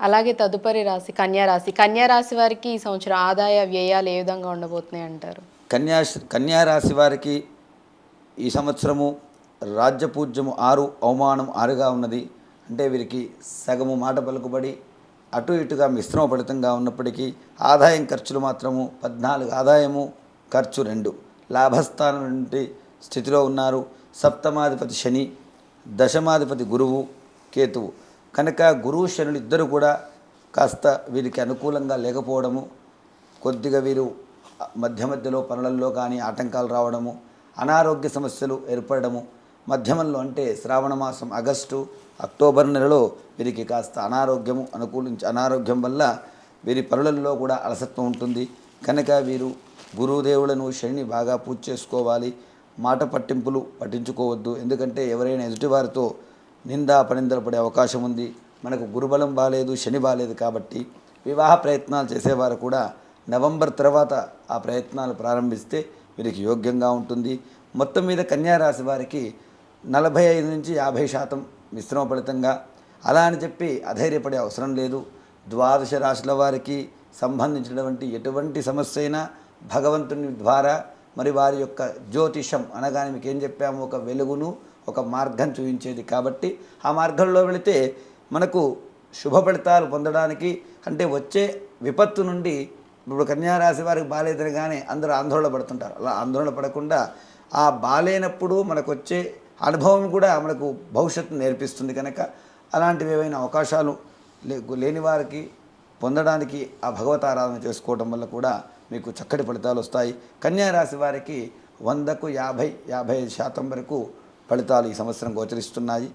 అలాగే తదుపరి రాశి కన్యా రాశి. కన్యా రాశి వారికి ఈ సంవత్సరం ఆదాయ వ్యయాలు ఏ విధంగా ఉండబోతున్నాయి అంటారు? కన్యా రాశి వారికి ఈ సంవత్సరము రాజ్యపూజ్యము 6, అవమానం 6గా ఉన్నది. అంటే వీరికి సగము మాట పలుకుబడి అటు ఇటుగా మిశ్రమ ఫలితంగా ఉన్నప్పటికీ ఆదాయం ఖర్చులు మాత్రము 14, ఆదాయము ఖర్చు 2, లాభస్థానం నుండి స్థితిలో ఉన్నారు. సప్తమాధిపతి శని, దశమాధిపతి గురువు, కేతువు. కనుక గురువు శనులు ఇద్దరు కూడా కాస్త వీరికి అనుకూలంగా లేకపోవడము, కొద్దిగా వీరు మధ్య మధ్యలో పనులలో కానీ ఆటంకాలు రావడము, అనారోగ్య సమస్యలు ఏర్పడము, మధ్యమంలో అంటే శ్రావణ మాసం ఆగస్టు అక్టోబర్ నెలలో వీరికి కాస్త అనారోగ్యం వల్ల వీరి పనులలో కూడా అలసత్వం ఉంటుంది. కనుక వీరు గురుదేవులను శని బాగా పూజ చేసుకోవాలి. మాట పట్టింపులు పట్టించుకోవద్దు. ఎందుకంటే ఎవరైనా ఎదుటివారితో నిందా పనిందలు పడే అవకాశం ఉంది. మనకు గురుబలం బాలేదు, శని బాలేదు. కాబట్టి వివాహ ప్రయత్నాలు చేసేవారు కూడా నవంబర్ తర్వాత ఆ ప్రయత్నాలు ప్రారంభిస్తే వీరికి యోగ్యంగా ఉంటుంది. మొత్తం మీద కన్యా రాశి వారికి 45 నుంచి 50% మిశ్రమ ఫలితంగా. అలా అని చెప్పి అధైర్యపడే అవసరం లేదు. ద్వాదశ రాశుల వారికి సంబంధించినటువంటి ఎటువంటి సమస్య అయినా భగవంతుని ద్వారా మరి వారి యొక్క జ్యోతిషం అనగానే మీకు ఏం చెప్పాము, ఒక వెలుగును ఒక మార్గం చూపించేది. కాబట్టి ఆ మార్గంలో వెళితే మనకు శుభ ఫలితాలు పొందడానికి, అంటే వచ్చే విపత్తు నుండి, ఇప్పుడు కన్యారాశి వారికి బాలేదనగానే అందరూ ఆందోళన పడుతుంటారు. అలా ఆందోళన పడకుండా ఆ బాలేనప్పుడు మనకు వచ్చే అనుభవం కూడా మనకు భవిష్యత్తు నేర్పిస్తుంది. కనుక అలాంటివి ఏవైనా అవకాశాలు లేని వారికి పొందడానికి ఆ భగవత్ ఆరాధన చేసుకోవడం వల్ల కూడా మీకు చక్కటి ఫలితాలు వస్తాయి. కన్యారాశి వారికి 100కు 50-55% వరకు ఫలితాలు ఈ సంవత్సరం గోచరిస్తున్నాయి.